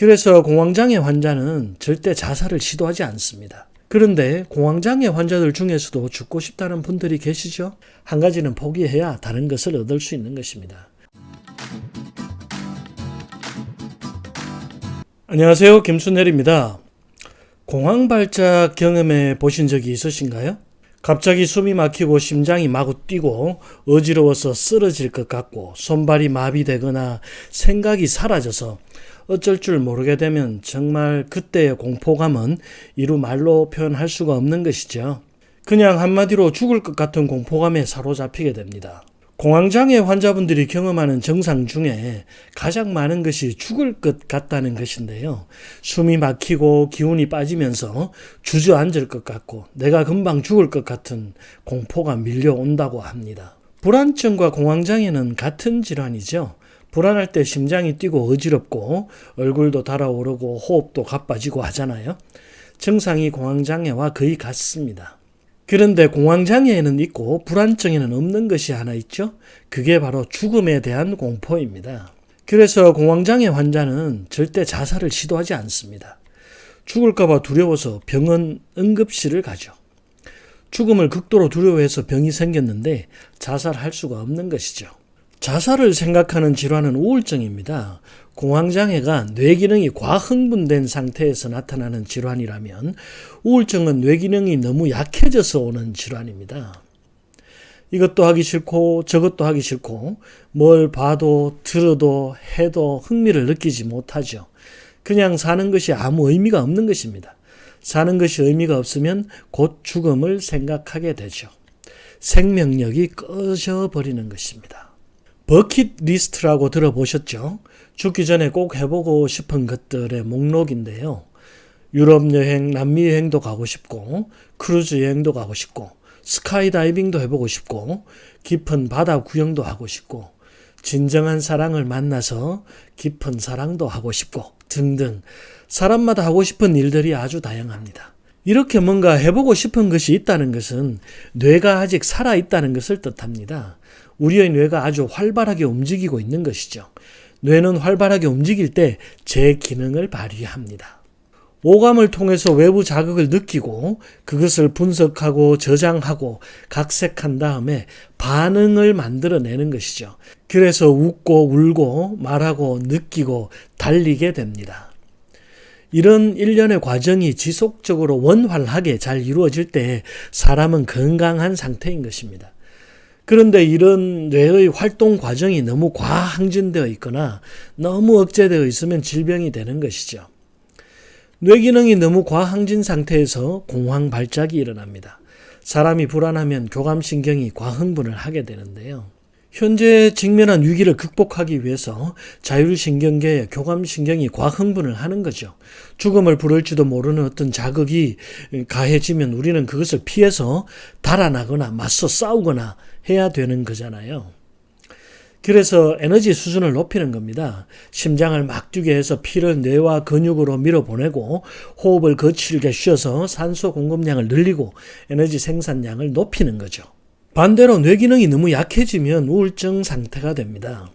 그래서 공황장애 환자는 절대 자살을 시도하지 않습니다. 그런데 공황장애 환자들 중에서도 죽고 싶다는 분들이 계시죠? 한 가지는 포기해야 다른 것을 얻을 수 있는 것입니다. 안녕하세요. 김순nel입니다. 공황발작 경험해 보신 적이 있으신가요? 갑자기 숨이 막히고 심장이 마구 뛰고 어지러워서 쓰러질 것 같고 손발이 마비되거나 생각이 사라져서 어쩔 줄 모르게 되면 정말 그때의 공포감은 이루 말로 표현할 수가 없는 것이죠. 그냥 한마디로 죽을 것 같은 공포감에 사로잡히게 됩니다. 공황장애 환자분들이 경험하는 증상 중에 가장 많은 것이 죽을 것 같다는 것인데요. 숨이 막히고 기운이 빠지면서 주저앉을 것 같고 내가 금방 죽을 것 같은 공포가 밀려온다고 합니다. 불안증과 공황장애는 같은 질환이죠. 불안할 때 심장이 뛰고 어지럽고 얼굴도 달아오르고 호흡도 가빠지고 하잖아요. 증상이 공황장애와 거의 같습니다. 그런데 공황장애에는 있고 불안증에는 없는 것이 하나 있죠. 그게 바로 죽음에 대한 공포입니다. 그래서 공황장애 환자는 절대 자살을 시도하지 않습니다. 죽을까 봐 두려워서 병원 응급실을 가죠. 죽음을 극도로 두려워해서 병이 생겼는데 자살할 수가 없는 것이죠. 자살을 생각하는 질환은 우울증입니다. 공황장애가 뇌기능이 과흥분된 상태에서 나타나는 질환이라면 우울증은 뇌기능이 너무 약해져서 오는 질환입니다. 이것도 하기 싫고 저것도 하기 싫고 뭘 봐도 들어도 해도 흥미를 느끼지 못하죠. 그냥 사는 것이 아무 의미가 없는 것입니다. 사는 것이 의미가 없으면 곧 죽음을 생각하게 되죠. 생명력이 꺼져버리는 것입니다. 버킷리스트라고 들어보셨죠? 죽기 전에 꼭 해보고 싶은 것들의 목록인데요. 유럽 여행, 남미 여행도 가고 싶고 크루즈 여행도 가고 싶고 스카이다이빙도 해보고 싶고 깊은 바다 구경도 하고 싶고 진정한 사랑을 만나서 깊은 사랑도 하고 싶고 등등 사람마다 하고 싶은 일들이 아주 다양합니다. 이렇게 뭔가 해보고 싶은 것이 있다는 것은 뇌가 아직 살아있다는 것을 뜻합니다. 우리의 뇌가 아주 활발하게 움직이고 있는 것이죠. 뇌는 활발하게 움직일 때 제 기능을 발휘합니다. 오감을 통해서 외부 자극을 느끼고 그것을 분석하고 저장하고 각색한 다음에 반응을 만들어내는 것이죠. 그래서 웃고 울고 말하고 느끼고 달리게 됩니다. 이런 일련의 과정이 지속적으로 원활하게 잘 이루어질 때 사람은 건강한 상태인 것입니다. 그런데 이런 뇌의 활동 과정이 너무 과항진되어 있거나 너무 억제되어 있으면 질병이 되는 것이죠. 뇌기능이 너무 과항진 상태에서 공황발작이 일어납니다. 사람이 불안하면 교감신경이 과흥분을 하게 되는데요. 현재 직면한 위기를 극복하기 위해서 자율신경계의 교감신경이 과흥분을 하는 거죠. 죽음을 부를지도 모르는 어떤 자극이 가해지면 우리는 그것을 피해서 달아나거나 맞서 싸우거나 해야 되는 거잖아요. 그래서 에너지 수준을 높이는 겁니다. 심장을 막 뛰게 해서 피를 뇌와 근육으로 밀어보내고 호흡을 거칠게 쉬어서 산소 공급량을 늘리고 에너지 생산량을 높이는 거죠. 반대로 뇌기능이 너무 약해지면 우울증 상태가 됩니다.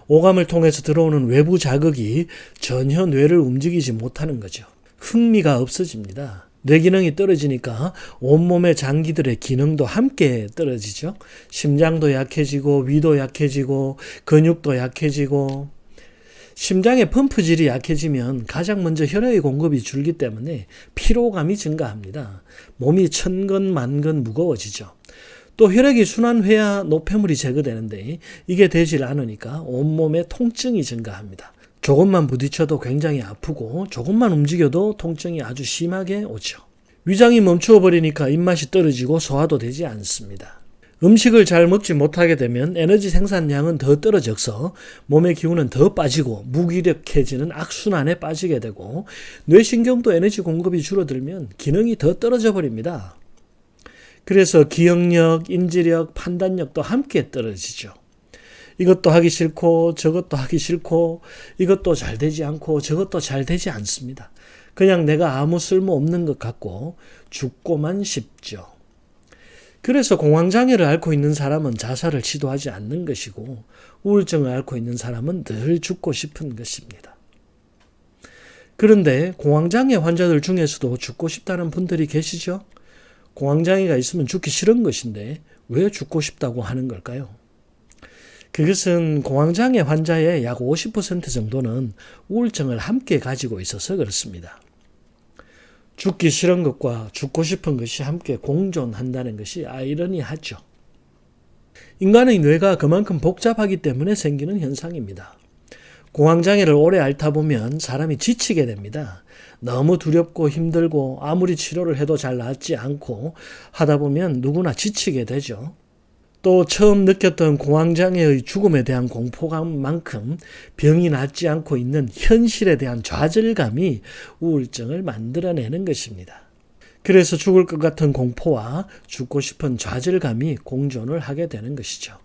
오감을 통해서 들어오는 외부 자극이 전혀 뇌를 움직이지 못하는 거죠. 흥미가 없어집니다. 뇌기능이 떨어지니까 온몸의 장기들의 기능도 함께 떨어지죠. 심장도 약해지고 위도 약해지고 근육도 약해지고 심장의 펌프질이 약해지면 가장 먼저 혈액의 공급이 줄기 때문에 피로감이 증가합니다. 몸이 천근만근 무거워지죠. 또 혈액이 순환해야 노폐물이 제거되는데 이게 되질 않으니까 온몸에 통증이 증가합니다. 조금만 부딪혀도 굉장히 아프고 조금만 움직여도 통증이 아주 심하게 오죠. 위장이 멈추어버리니까 입맛이 떨어지고 소화도 되지 않습니다. 음식을 잘 먹지 못하게 되면 에너지 생산량은 더 떨어져서 몸의 기운은 더 빠지고 무기력해지는 악순환에 빠지게 되고 뇌신경도 에너지 공급이 줄어들면 기능이 더 떨어져 버립니다. 그래서 기억력, 인지력, 판단력도 함께 떨어지죠. 이것도 하기 싫고 저것도 하기 싫고 이것도 잘 되지 않고 저것도 잘 되지 않습니다. 그냥 내가 아무 쓸모없는 것 같고 죽고만 싶죠. 그래서 공황장애를 앓고 있는 사람은 자살을 시도하지 않는 것이고 우울증을 앓고 있는 사람은 늘 죽고 싶은 것입니다. 그런데 공황장애 환자들 중에서도 죽고 싶다는 분들이 계시죠? 공황장애가 있으면 죽기 싫은 것인데 왜 죽고 싶다고 하는 걸까요? 그것은 공황장애 환자의 약 50% 정도는 우울증을 함께 가지고 있어서 그렇습니다. 죽기 싫은 것과 죽고 싶은 것이 함께 공존한다는 것이 아이러니하죠. 인간의 뇌가 그만큼 복잡하기 때문에 생기는 현상입니다. 공황장애를 오래 앓다 보면 사람이 지치게 됩니다. 너무 두렵고 힘들고 아무리 치료를 해도 잘 낫지 않고 하다 보면 누구나 지치게 되죠. 또 처음 느꼈던 공황장애의 죽음에 대한 공포감만큼 병이 낫지 않고 있는 현실에 대한 좌절감이 우울증을 만들어내는 것입니다. 그래서 죽을 것 같은 공포와 죽고 싶은 좌절감이 공존을 하게 되는 것이죠.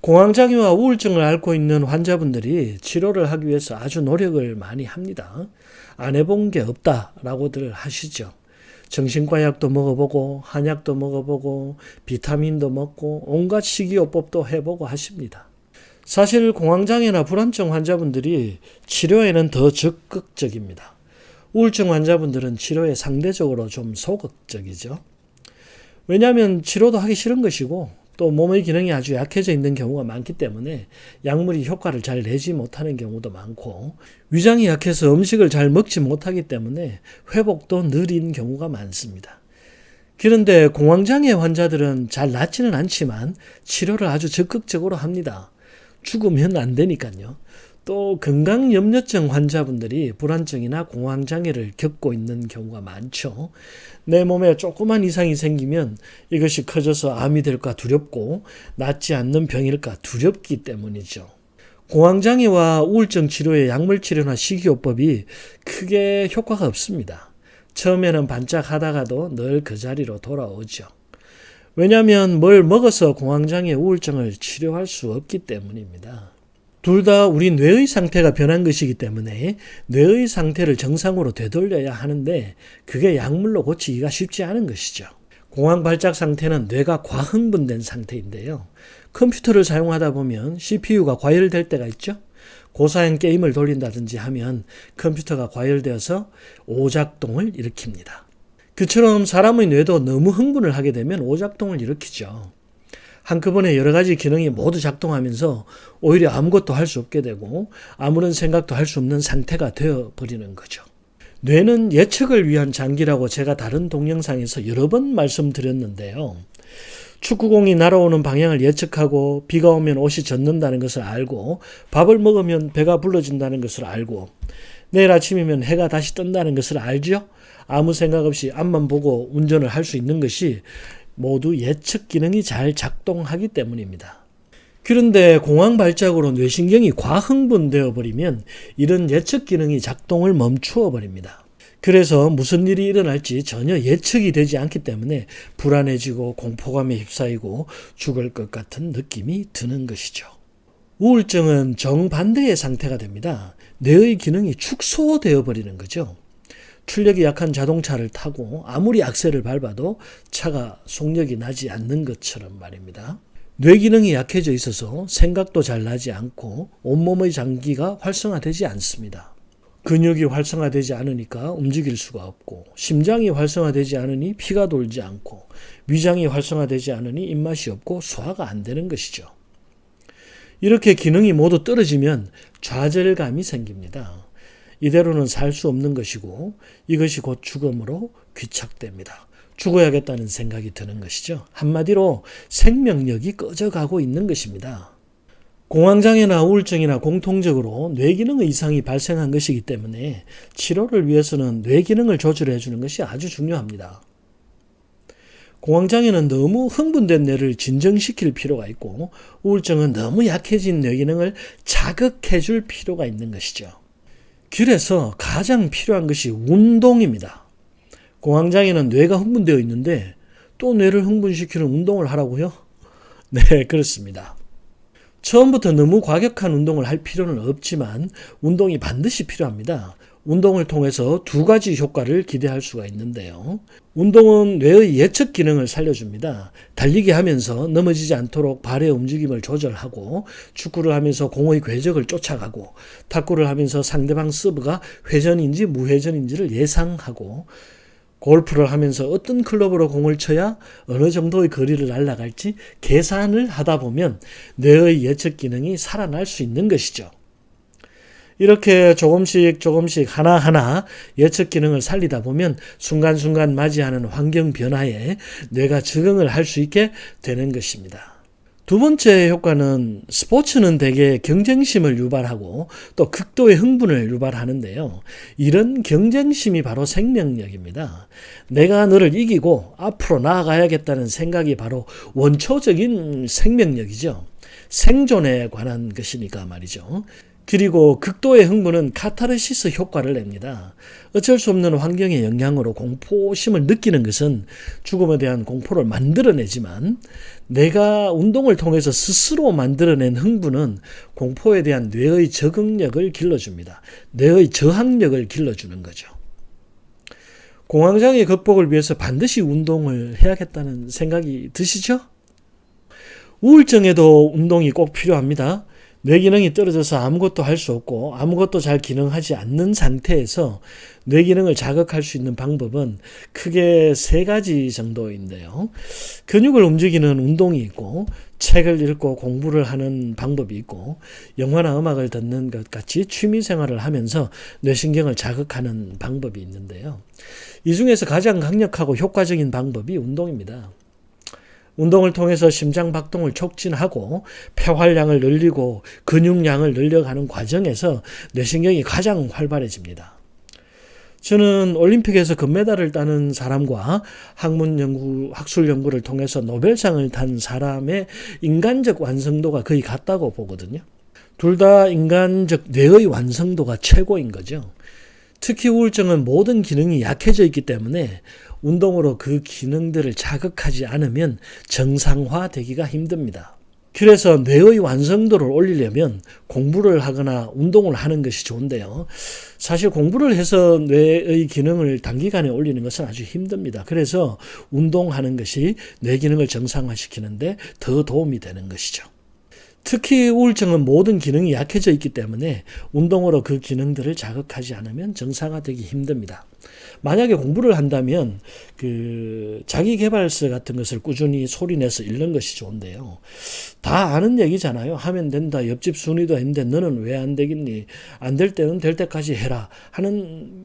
공황장애와 우울증을 앓고 있는 환자분들이 치료를 하기 위해서 아주 노력을 많이 합니다. 안 해본 게 없다라고들 하시죠. 정신과 약도 먹어보고 한약도 먹어보고 비타민도 먹고 온갖 식이요법도 해보고 하십니다. 사실 공황장애나 불안증 환자분들이 치료에는 더 적극적입니다. 우울증 환자분들은 치료에 상대적으로 좀 소극적이죠. 왜냐하면 치료도 하기 싫은 것이고 또 몸의 기능이 아주 약해져 있는 경우가 많기 때문에 약물이 효과를 잘 내지 못하는 경우도 많고 위장이 약해서 음식을 잘 먹지 못하기 때문에 회복도 느린 경우가 많습니다. 그런데 공황장애 환자들은 잘 낫지는 않지만 치료를 아주 적극적으로 합니다. 죽으면 안 되니까요. 또 건강염려증 환자분들이 불안증이나 공황장애를 겪고 있는 경우가 많죠. 내 몸에 조그만 이상이 생기면 이것이 커져서 암이 될까 두렵고 낫지 않는 병일까 두렵기 때문이죠. 공황장애와 우울증 치료의 약물 치료나 식이요법이 크게 효과가 없습니다. 처음에는 반짝하다가도 늘 그 자리로 돌아오죠. 왜냐하면 뭘 먹어서 공황장애 우울증을 치료할 수 없기 때문입니다. 둘 다 우리 뇌의 상태가 변한 것이기 때문에 뇌의 상태를 정상으로 되돌려야 하는데 그게 약물로 고치기가 쉽지 않은 것이죠. 공황 발작 상태는 뇌가 과흥분된 상태인데요. 컴퓨터를 사용하다 보면 CPU가 과열될 때가 있죠. 고사양 게임을 돌린다든지 하면 컴퓨터가 과열되어서 오작동을 일으킵니다. 그처럼 사람의 뇌도 너무 흥분을 하게 되면 오작동을 일으키죠. 한꺼번에 여러 가지 기능이 모두 작동하면서 오히려 아무것도 할 수 없게 되고 아무런 생각도 할 수 없는 상태가 되어버리는 거죠. 뇌는 예측을 위한 장기라고 제가 다른 동영상에서 여러 번 말씀드렸는데요. 축구공이 날아오는 방향을 예측하고 비가 오면 옷이 젖는다는 것을 알고 밥을 먹으면 배가 불러진다는 것을 알고 내일 아침이면 해가 다시 뜬다는 것을 알죠. 아무 생각 없이 앞만 보고 운전을 할 수 있는 것이 모두 예측 기능이 잘 작동하기 때문입니다. 그런데 공황 발작으로 뇌신경이 과흥분되어 버리면 이런 예측 기능이 작동을 멈추어 버립니다. 그래서 무슨 일이 일어날지 전혀 예측이 되지 않기 때문에 불안해지고 공포감에 휩싸이고 죽을 것 같은 느낌이 드는 것이죠. 우울증은 정반대의 상태가 됩니다. 뇌의 기능이 축소되어 버리는 거죠. 출력이 약한 자동차를 타고 아무리 악셀을 밟아도 차가 속력이 나지 않는 것처럼 말입니다. 뇌 기능이 약해져 있어서 생각도 잘 나지 않고 온몸의 장기가 활성화되지 않습니다. 근육이 활성화되지 않으니까 움직일 수가 없고 심장이 활성화되지 않으니 피가 돌지 않고 위장이 활성화되지 않으니 입맛이 없고 소화가 안 되는 것이죠. 이렇게 기능이 모두 떨어지면 좌절감이 생깁니다. 이대로는 살 수 없는 것이고 이것이 곧 죽음으로 귀착됩니다. 죽어야겠다는 생각이 드는 것이죠. 한마디로 생명력이 꺼져가고 있는 것입니다. 공황장애나 우울증이나 공통적으로 뇌기능의 이상이 발생한 것이기 때문에 치료를 위해서는 뇌기능을 조절해 주는 것이 아주 중요합니다. 공황장애는 너무 흥분된 뇌를 진정시킬 필요가 있고 우울증은 너무 약해진 뇌기능을 자극해 줄 필요가 있는 것이죠. 그래서 가장 필요한 것이 운동입니다. 공황장애는 뇌가 흥분되어 있는데 또 뇌를 흥분시키는 운동을 하라고요? 네, 그렇습니다. 처음부터 너무 과격한 운동을 할 필요는 없지만 운동이 반드시 필요합니다. 운동을 통해서 두 가지 효과를 기대할 수가 있는데요. 운동은 뇌의 예측 기능을 살려줍니다. 달리기 하면서 넘어지지 않도록 발의 움직임을 조절하고, 축구를 하면서 공의 궤적을 쫓아가고, 탁구를 하면서 상대방 서브가 회전인지 무회전인지를 예상하고, 골프를 하면서 어떤 클럽으로 공을 쳐야 어느 정도의 거리를 날아갈지 계산을 하다 보면 뇌의 예측 기능이 살아날 수 있는 것이죠. 이렇게 조금씩 하나하나 예측 기능을 살리다 보면 순간순간 맞이하는 환경 변화에 뇌가 적응을 할 수 있게 되는 것입니다. 두 번째 효과는, 스포츠는 대개 경쟁심을 유발하고 또 극도의 흥분을 유발하는데요. 이런 경쟁심이 바로 생명력입니다. 내가 너를 이기고 앞으로 나아가야겠다는 생각이 바로 원초적인 생명력이죠. 생존에 관한 것이니까 말이죠. 그리고 극도의 흥분은 카타르시스 효과를 냅니다. 어쩔 수 없는 환경의 영향으로 공포심을 느끼는 것은 죽음에 대한 공포를 만들어내지만, 내가 운동을 통해서 스스로 만들어낸 흥분은 공포에 대한 뇌의 적응력을 길러줍니다. 뇌의 저항력을 길러주는 거죠. 공황장애 극복을 위해서 반드시 운동을 해야겠다는 생각이 드시죠? 우울증에도 운동이 꼭 필요합니다. 뇌 기능이 떨어져서 아무것도 할 수 없고 아무것도 잘 기능하지 않는 상태에서 뇌 기능을 자극할 수 있는 방법은 크게 세 가지 정도인데요. 근육을 움직이는 운동이 있고, 책을 읽고 공부를 하는 방법이 있고, 영화나 음악을 듣는 것 같이 취미 생활을 하면서 뇌신경을 자극하는 방법이 있는데요. 이 중에서 가장 강력하고 효과적인 방법이 운동입니다. 운동을 통해서 심장 박동을 촉진하고 폐활량을 늘리고 근육량을 늘려가는 과정에서 뇌신경이 가장 활발해집니다. 저는 올림픽에서 금메달을 따는 사람과 학술 연구를 통해서 노벨상을 탄 사람의 인간적 완성도가 거의 같다고 보거든요. 둘 다 인간적 뇌의 완성도가 최고인 거죠. 특히 우울증은 모든 기능이 약해져 있기 때문에 운동으로 그 기능들을 자극하지 않으면 정상화되기가 힘듭니다. 그래서 뇌의 완성도를 올리려면 공부를 하거나 운동을 하는 것이 좋은데요. 사실 공부를 해서 뇌의 기능을 단기간에 올리는 것은 아주 힘듭니다. 그래서 운동하는 것이 뇌 기능을 정상화시키는데 더 도움이 되는 것이죠. 특히 우울증은 모든 기능이 약해져 있기 때문에 운동으로 그 기능들을 자극하지 않으면 정상화되기 힘듭니다. 만약에 공부를 한다면 자기계발서 같은 것을 꾸준히 소리내서 읽는 것이 좋은데요. 다 아는 얘기잖아요. 하면 된다. 옆집 순이도 했는데 너는 왜 안 되겠니? 안 될 때는 될 때까지 해라 하는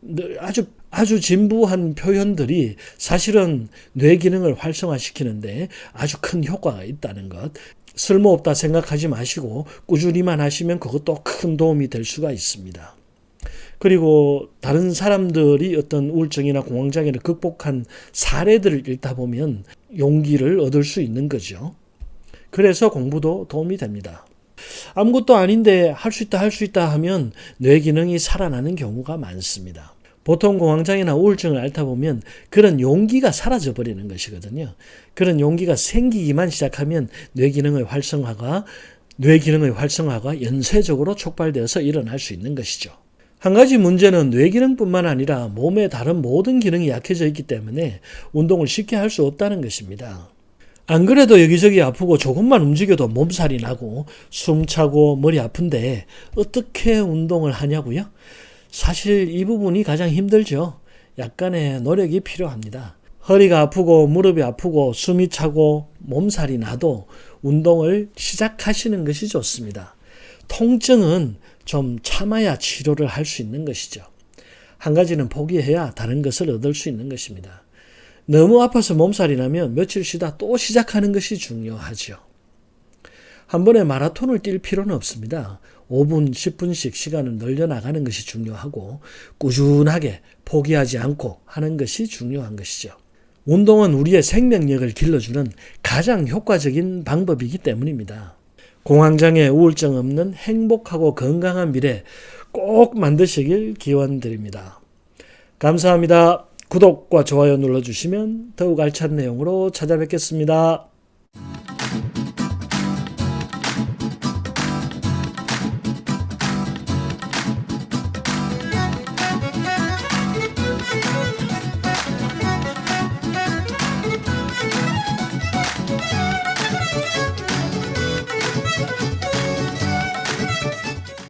아주 진부한 표현들이 사실은 뇌 기능을 활성화시키는데 아주 큰 효과가 있다는 것. 쓸모없다 생각하지 마시고 꾸준히만 하시면 그것도 큰 도움이 될 수가 있습니다. 그리고 다른 사람들이 어떤 우울증이나 공황장애를 극복한 사례들을 읽다 보면 용기를 얻을 수 있는 거죠. 그래서 공부도 도움이 됩니다. 아무것도 아닌데 할 수 있다 하면 뇌 기능이 살아나는 경우가 많습니다. 보통 공황장애나 우울증을 앓다 보면 그런 용기가 사라져 버리는 것이거든요. 그런 용기가 생기기만 시작하면 뇌 기능의 활성화가 연쇄적으로 촉발되어서 일어날 수 있는 것이죠. 한 가지 문제는 뇌 기능뿐만 아니라 몸의 다른 모든 기능이 약해져 있기 때문에 운동을 쉽게 할 수 없다는 것입니다. 안 그래도 여기저기 아프고 조금만 움직여도 몸살이 나고 숨차고 머리 아픈데 어떻게 운동을 하냐고요? 사실 이 부분이 가장 힘들죠. 약간의 노력이 필요합니다. 허리가 아프고 무릎이 아프고 숨이 차고 몸살이 나도 운동을 시작하시는 것이 좋습니다. 통증은 좀 참아야 치료를 할 수 있는 것이죠. 한 가지는 포기해야 다른 것을 얻을 수 있는 것입니다. 너무 아파서 몸살이 나면 며칠 쉬다 또 시작하는 것이 중요하죠. 한 번에 마라톤을 뛸 필요는 없습니다. 5분, 10분씩 시간을 늘려나가는 것이 중요하고 꾸준하게 포기하지 않고 하는 것이 중요한 것이죠. 운동은 우리의 생명력을 길러주는 가장 효과적인 방법이기 때문입니다. 공황장애, 우울증 없는 행복하고 건강한 미래 꼭 만드시길 기원드립니다. 감사합니다. 구독과 좋아요 눌러주시면 더욱 알찬 내용으로 찾아뵙겠습니다.